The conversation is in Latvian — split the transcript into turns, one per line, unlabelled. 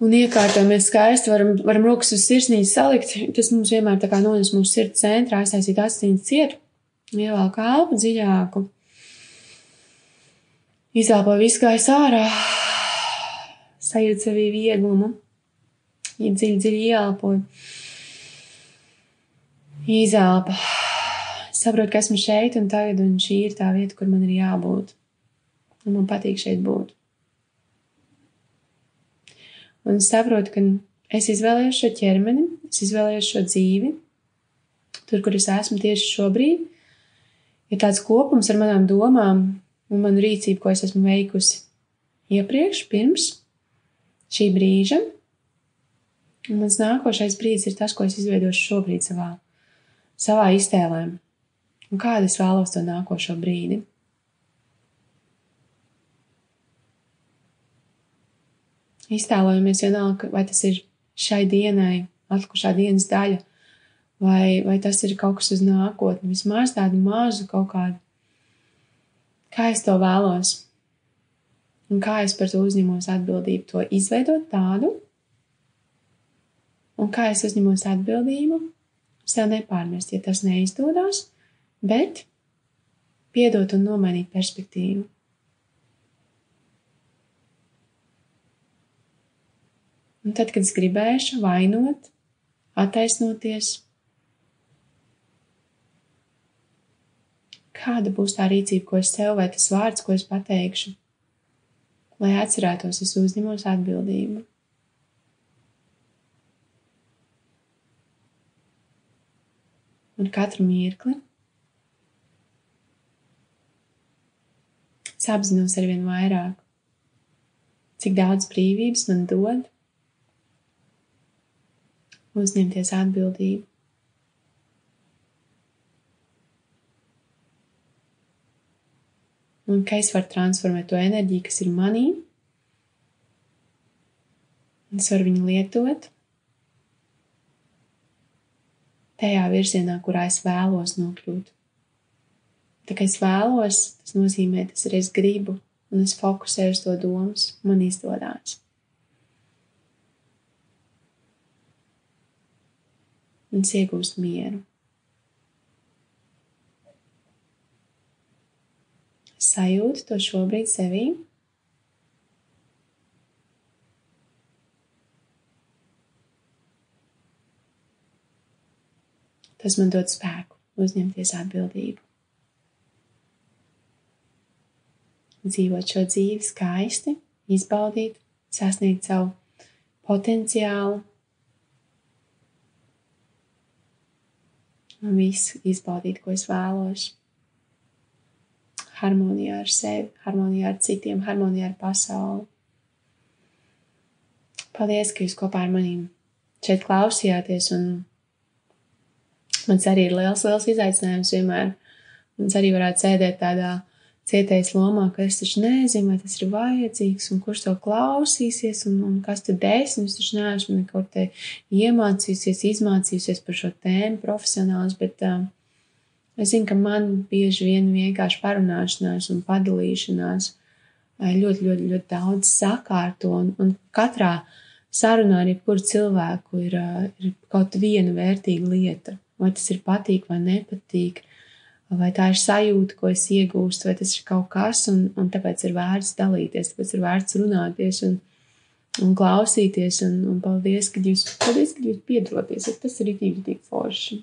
un iekārtojamies skaisti, varam rokas uz sirsnīs salikt. Tas mums vienmēr tā kā nones mūsu sirds centrā, aiztaisīt asinis cietu, ievelk elpu dziļāku. Izelpo visu gaisu ārā, sajūt sevī vieglumu, dziļi ieelpoju. Izelpa. Saprotu, ka esmu šeit un tagad, un šī ir tā vieta, kur man ir jābūt. Un man patīk šeit būt. Un es saprotu, ka es izvēlējos šo ķermeni, es izvēlējos šo dzīvi. Tur, kur es esmu tieši šobrīd, ir tāds kopums ar manām domām un manu rīcību, ko es esmu veikusi iepriekš, pirms šī brīža. Un mans nākošais brīdis ir tas, ko es izveidošu šobrīd savā iztēlē. Un kādu es vēlos to nākošo brīdi. Iztēlojamies vienalga, vai tas ir šai dienai atlikušā dienas daļa, vai tas ir kaut kas uz nākotni, vismaz tādu mazu kaut kādu. Kā es to vēlos? Un kā es par to uzņemos atbildību to izveidot tādu? Un kā es uzņemos atbildību sev nepārmest, ja tas neizdodas, bet piedot un nomainīt perspektīvu. Un tad, kad es gribēšu vainot, attaisnoties, kāda būs tā rīcība, ko es sev, vai tas vārds, ko es pateikšu, lai atcerētos, es uzņemos atbildību. Un katru mirkli es apzinos arvien vairāk, cik daudz brīvības man dod uzņemties atbildību. Un ka es varu transformēt to enerģiju, kas ir manī, un es varu viņu lietot tajā virzienā, kurā es vēlos nokļūt. Tā kā es vēlos, tas nozīmē, tas ir es gribu, un es fokusēju uz to domas, man izdodās. Un es iegūstu mieru. Es sajūtu to šobrīd sevī. Tas man dod spēku uzņemties atbildību. Dzīvot šo dzīvi skaisti, izbaudīt, sasniegt savu potenciālu, un visu izbaudīt, ko es vēlos. Harmonijā ar sevi, harmonijā ar citiem, harmonijā ar pasauli. Paldies, ka jūs kopā ar manīm šeit klausījāties, un mans arī ir liels izaicinājums vienmēr. Mans arī varētu sēdēt tādā cietējas lomā, ka es taču nezinu, vai tas ir vajadzīgs, un kurš to klausīsies, un kas tad es taču neesmu neko te izmācījusies par šo tēmu profesionāls, bet es zinu, ka man bieži vien vienkārši parunāšanās un padalīšanās ļoti daudz sakārto, un katrā sarunā ar jebkuru cilvēku ir kaut viena vērtīga lieta, vai tas ir patīk vai nepatīk, vai tā ir sajūta, ko es iegūstu, vai tas ir kaut kas, un tāpēc ir vērts dalīties, tāpēc ir vērts runāties un klausīties, un paldies, ka jūs piedalāties, tas ir tik forši.